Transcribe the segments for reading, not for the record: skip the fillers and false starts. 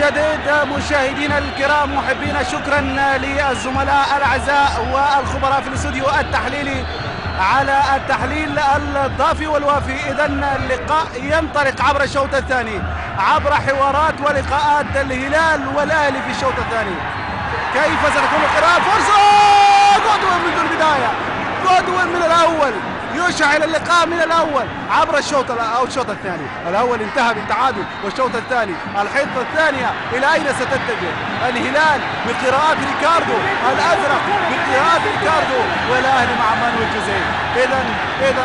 جديد مشاهدينا الكرام محبينا، شكرا للزملاء الاعزاء والخبراء في الاستوديو التحليلي على التحليل الضافي والوافي. اذا اللقاء ينطلق عبر الشوط الثاني، عبر حوارات ولقاءات الهلال والاهلي في الشوط الثاني. كيف ستكون القراءة؟ فرصة جودوين منذ البداية، جودوين من الاول يشعل اللقاء من الاول عبر الشوط الثاني. الاول انتهى بالتعادل، والشوط الثاني الحيطه الثانيه الى اين ستتجه؟ الهلال بقراءات ريكاردو الازرق، بقراءات ريكاردو، والاهلي مع مانويل جوزيه. اذا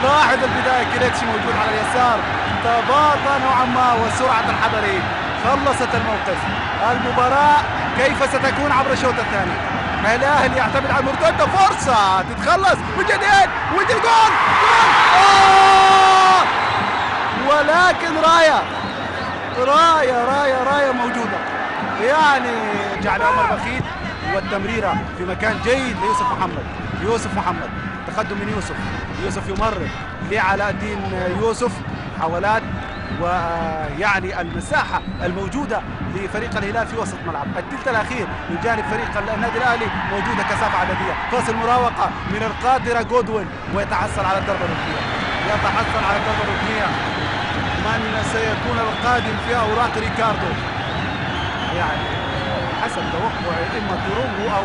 لاحظ البدايه كريتشي موجود على اليسار، تباطأ نوعا ما وسرعه الحضري خلصت الموقف. المباراه كيف ستكون عبر الشوط الثاني؟ الاهلي يعتمد على المرتده، فرصه تتخلص من جديد جول ولكن رايه موجوده، يعني جعل عمر بخيت والتمريره في مكان جيد ليوسف محمد. تقدم من يوسف يمرر لعلاء الدين يوسف، محاولات ويعني المساحة الموجودة لفريق الهلال في وسط ملعب. الثلث الأخير من جانب فريق النادي الأهلي موجودة كثافة عددية. فاصل مراوغة من القادرة جودوين ويتحصل على الضربة الركنية. من سيكون القادم في أوراق ريكاردو؟ يعني حسب توقع إما تورونغو أو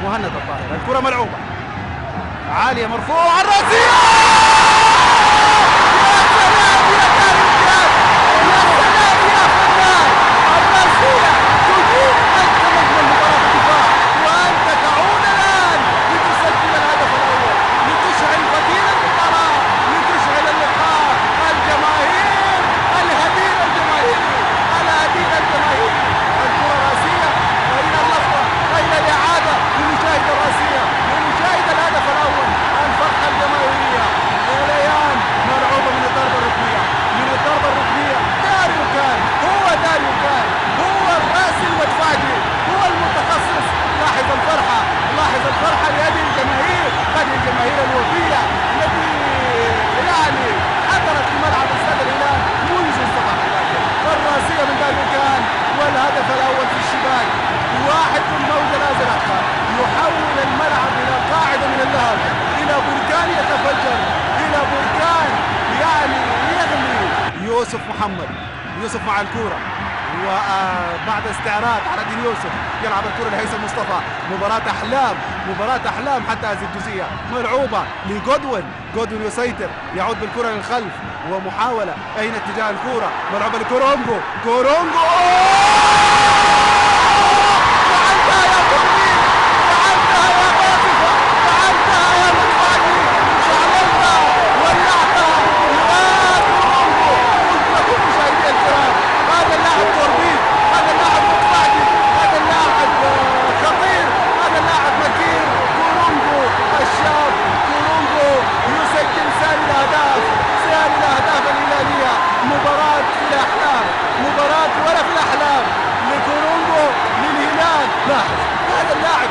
مهند الطاهر. الكرة ملعوبة عالية مرفوعة الرأسية. الجماهير الوفية التي يعني حضرت في ملعب استاد الهلال منذ الصباح الباكر. الراسية من داروكان والهدف الأول في الشباك. واحد من الموجة الأزرق يحول الملعب إلى قاعدة من اللهب، إلى بركان يتفجر، إلى بركان يعني يغلي. يوسف مع الكورة، وبعد استعراض على دين يوسف يلعب الكرة لهيثم مصطفى. مباراة أحلام حتى هذه الجزئية. ملعوبة لجودوين يسيطر، يعود بالكرة للخلف ومحاولة أين اتجاه الكرة؟ ملعوبة لكورونغو. فعلتها يا قربي، فعلتها يا قاطفة، فعلتها يا مدفعي، شعللتها ولعتها يا كورونغو. قلت لكم مشاهدي الكرام، هذا اللاعب قربي، هذا اللاعب مدفعي، هذا اللاعب خطير، هذا اللاعب مكين. كورونغو الشاب، كورونغو يسجل ثاني الأهداف الهلالية. مباراة في الأحلام، مباراة ولا في الأحلام لكورونغو للهلال. لاحظ هذا اللاعب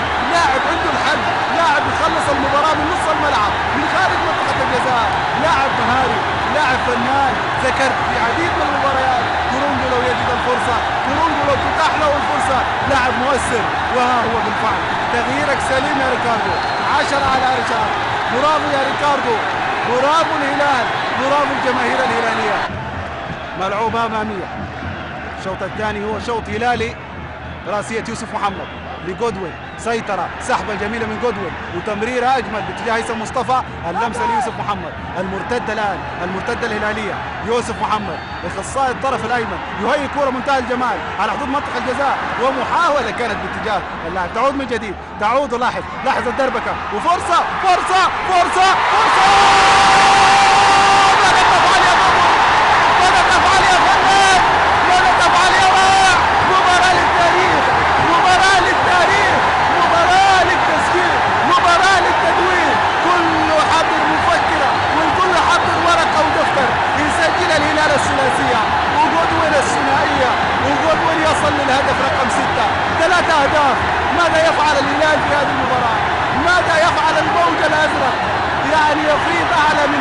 عنده الحل، لاعب يخلص المباراة من نص الملعب من خارج منطقة الجزاء، لاعب مهاري، لاعب فنان. ذكرت في عديد من المباريات كورونغو لو يجد الفرصة، كورونغو لو تتاح له الفرصة لاعب مؤثر، وها هو بالفعل. تغييرك سليم يا ريكاردو، 10 على 10. برافو يا ريكاردو، برافو الهلال، برافو الجماهير الهلالية. ملعوبة أمامية. الشوط الثاني هو شوط هلالي. راسية يوسف محمد لجودوين، سيطرة، سحبة جميلة من جودوين وتمريرة أجمل باتجاه هيثم مصطفى. اللمسة ليوسف محمد، المرتدة الآن، المرتدة الهلالية. يوسف محمد إخصائي الطرف الأيمن يهيئ كرة منتهى الجمال على حدود منطقة الجزاء، ومحاولة كانت باتجاه اللاعب. تعود من جديد، لاحظ الدربكة وفرصة. ماذا تفعل يا فنان؟ ماذا تفعل يا رائع؟ مباراة للتاريخ، مباراة للتسجيل، مباراة للتدوين. كل حاضر مفكرة والكل حاضر ورقة ودفتر. يسجل الهلال الثلاثية وجودوين الثنائية، وجودوين يصل للهدف رقم 6. 3 أهداف. ماذا يفعل الهلال في هذه المباراة؟ ماذا يفعل الموج الأزرق؟ يعني يفيض أعلى من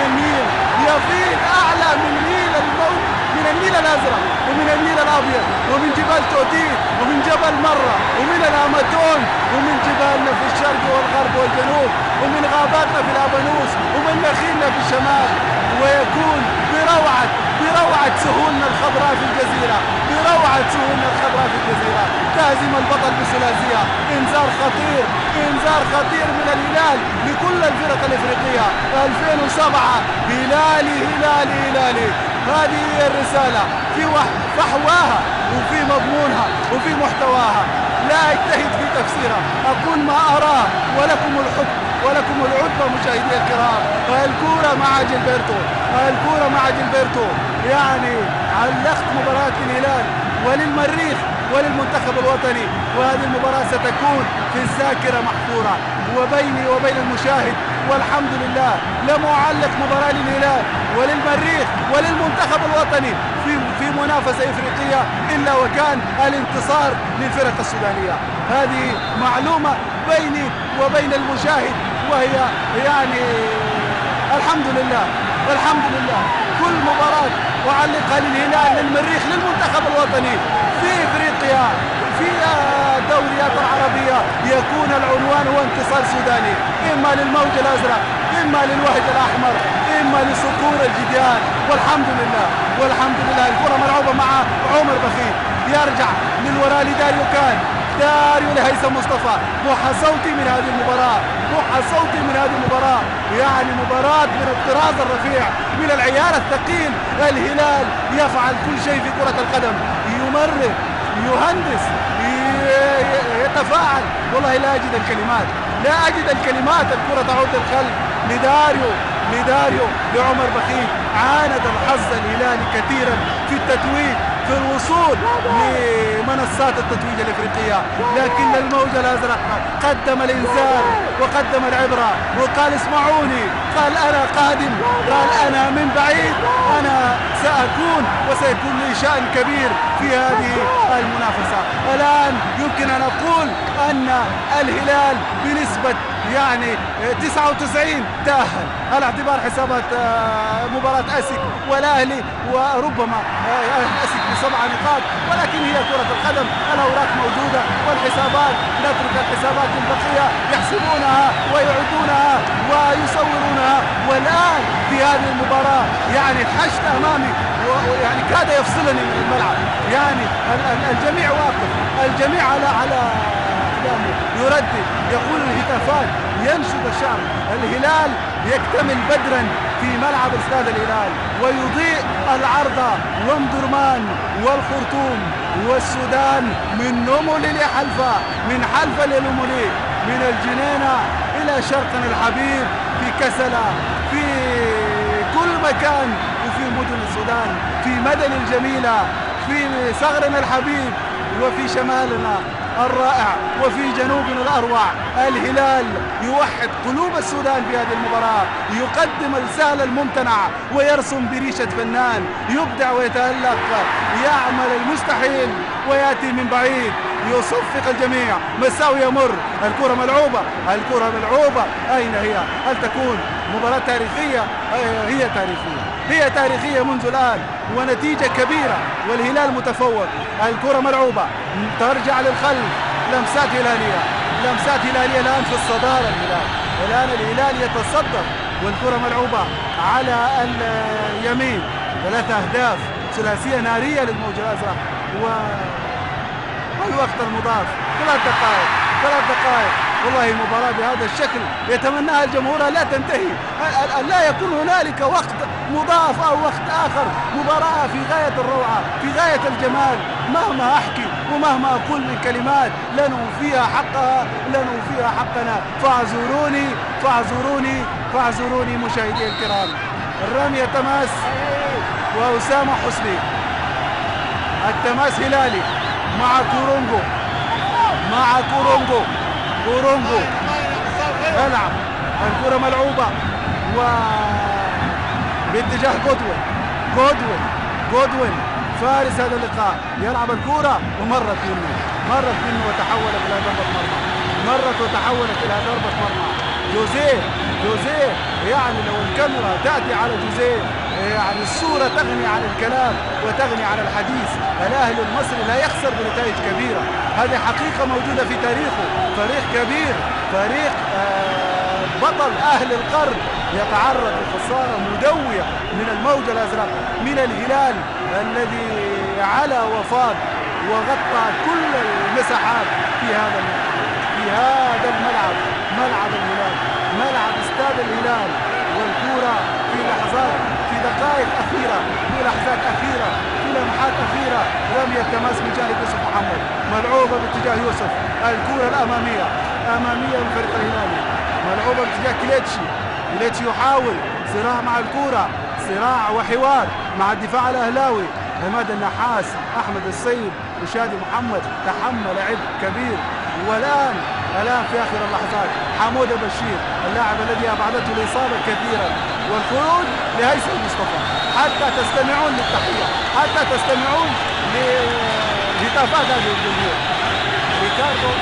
الأزرق ومن النيل الأبيض ومن جبال توتيت ومن جبل مرة ومن الأمازون ومن جبالنا في الشرق والغرب والجنوب ومن غاباتنا في الأبانوس ومن نخيلنا في الشمال، ويكون بروعة سهولنا الخضراء في الجزيرة، بروعة سهولنا الخضراء في الجزيرة تهزم البطل بثلاثية. إنذار خطير من الهلال لكل الفرق الإفريقية. 2007 هلالي. هذه هي الرسالة في فحواها وفي مضمونها وفي محتواها، لا اجتهد في تفسيرها، أقول ما أراه ولكم الحكم ولكم العتبى مشاهدي الكرام. الكورة مع جilberto يعني علقت مباراة الهلال وللمريخ وللمنتخب الوطني، وهذه المباراة ستكون في الذاكرة محفورة وبيني وبين المشاهد، والحمد لله لم أعلق مباراة للهلال وللمريخ وللمنتخب الوطني في منافسة إفريقية إلا وكان الانتصار للفرق السودانية. هذه معلومة بيني وبين المشاهد، وهي يعني الحمد لله كل مباراة أعلقها للهلال للمريخ للمنتخب الوطني في إفريقيا في الدوريات العربية يكون العنوان هو انتصار سوداني، إما للموج الأزرق إما للوهج الأحمر إما لصقور الجديان. والحمد لله الكرة ملعوبة مع عمر بخيت، يرجع للوراء لداريو كان، داريو لهيثم مصطفى. محى صوتي من هذه المباراة يعني مباراة من الطراز الرفيع من العيار الثقيل. الهلال يفعل كل شيء في كرة القدم، يمرر يهندس يتفاعل. والله لا أجد الكلمات. الكرة تعود للخلف لداريو لعمر بخيت. عاند الحظ الهلالي كثيرا في التتويج في الوصول لمنصات التتويج الإفريقية، لكن الموج الأزرق قدم الإنذار وقدم العبرة وقال اسمعوني، قال أنا قادم، قال أنا من بعيد، أنا سأكون وسيكون لي شأن كبير في هذه المنافسة. الآن يمكن أن أقول أن الهلال بنسبة يعني 99 تأهل على اعتبار حسابات مباراة أسك والأهلي، وربما أسك ب7 نقاط، ولكن هي كرة القدم، الأوراق موجودة والحسابات، نترك الحسابات للبقية يحسبونها ويعدونها ويصورونها. والآن في هذه المباراة يعني الحشد أمامي ويعني كاد يفصلني من الملعب، يعني الجميع واقف، الجميع على يردد، يقول الهتافات، ينشد الشعب. الهلال يكتمل بدرا في ملعب استاد الهلال، ويضيء العرضة ومدرمان والخرطوم والسودان من نمل لحلفة، من حلفة لنملي، من الجنينة إلى شرقنا الحبيب، في كسلة، في كل مكان، وفي مدن السودان، في مدن الجميلة، في ثغرنا الحبيب، وفي شمالنا الرائع، وفي جنوبنا الأروع. الهلال يوحد قلوب السودان في هذه المباراة، يقدم السهل الممتنع ويرسم بريشة فنان، يبدع ويتألق، يعمل المستحيل ويأتي من بعيد، يصفق الجميع. مساوي يمر، الكرة ملعوبة، أين هي؟ هل تكون مباراة تاريخية؟ هي تاريخية منذ الآن، ونتيجة كبيرة والهلال متفوق. الكرة ملعوبة ترجع للخلف، لمسات هلالية الآن في الصدارة. الآن الهلال يتصدر والكرة ملعوبة على اليمين. 3 أهداف، ثلاثية نارية للموج الأزرق. والوقت المضاف 3 دقائق. والله مباراة بهذا الشكل يتمناها الجمهور لا تنتهي، لا يكون هنالك وقت مضاف أو وقت آخر. مباراة في غاية الروعة، في غاية الجمال. مهما أحكي ومهما أقول من كلمات لن أوفيها حقنا. فاعذروني مشاهدي الكرام. الرمية تماس وأسامة حسني، التماس هلالي مع كورونغو يلعب. الكرة ملعوبة باتجاه جودوين فارس هذا اللقاء، يلعب الكرة ومرت منه وتحولت إلى ضربة مرمى. جوزيه يعني لو الكاميرا تأتي على جوزيه يعني الصورة تغني عن الكلام وتغني عن الحديث. الأهلي المصري لا يخسر بنتائج كبيرة، هذه حقيقة موجودة في تاريخه. فريق كبير، فريق بطل أهل القرن يتعرض لخسارة مدوية من الموج الأزرق، من الهلال الذي علا وفاض وغطى كل المساحات في هذا الملعب، ملعب الهلال، ملعب استاد الهلال. والكرة في لحظات، في دقائق أخيرة، في لحظات أخيرة، في لمحات أخيرة، رمية تماس من جانب يوسف محمد، ملعوبة باتجاه يوسف. الكرة الأمامية للفريق الهلالي، ملعوبة باتجاه كليتشي يحاول صراع مع الكرة، صراع وحوار مع الدفاع الأهلاوي. عماد النحاس، أحمد السيد، وشادي محمد تحمل عبء كبير. والآن في آخر اللحظات حمودة بشير، اللاعب الذي أبعدته الإصابة كثيرا، والخروج لهيثم مصطفى. حتى تستمعون للتحية، حتى تستمعون لهتافات هذه الجمهور. ريكاردو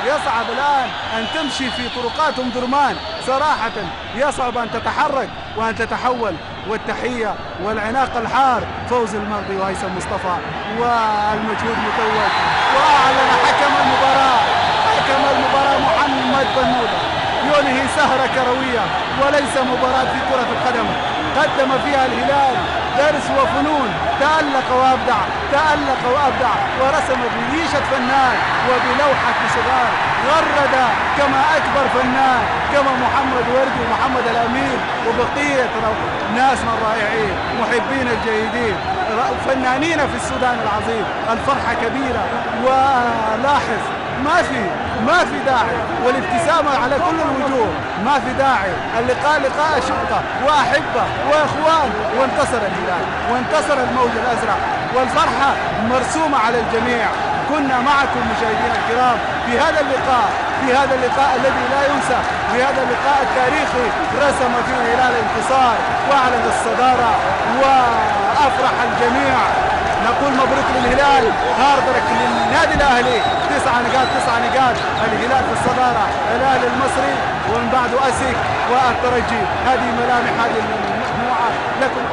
يصعب الآن أن تمشي في طرقات أم درمان، صراحة يصعب أن تتحرك وأن تتحول. والتحية والعناق الحار فوز المرضي وهيثم مصطفى، والمجهود متوج. وأعلن حكم المباراة محمد بنودة ينهي سهرة كروية وليس مباراة في كرة القدم قدم فيها الهلال درس وفنون. تألق وأبدع ورسم بريشة فنان وبلوحة صغار، غرد كما أكبر فنان كما محمد وردي ومحمد الأمين وبقية ناس رائعين، محبين الجيدين، فنانين في السودان العظيم. الفرحة كبيرة، ولاحظ ما في داعي، والابتسامة على كل الوجوه، ما في داعي. اللقاء لقاء شقة وأحبة وإخوان، وانتصر الهلال وانتصر الموج الأزرق، والفرحة مرسومة على الجميع. كنا معكم مشاهدينا الكرام في هذا اللقاء الذي لا ينسى، في هذا اللقاء التاريخي رسم فيه الهلال الانتصار وأعلن الصدارة وأفرح الجميع. نقول مبروك للهلال، هاردرك للنادي الأهلي، 9 نقاط، الهلال في الصدارة، الأهلي المصري ومن بعده أسيك والترجي. هذه ملامح هذه المجموعة لكم.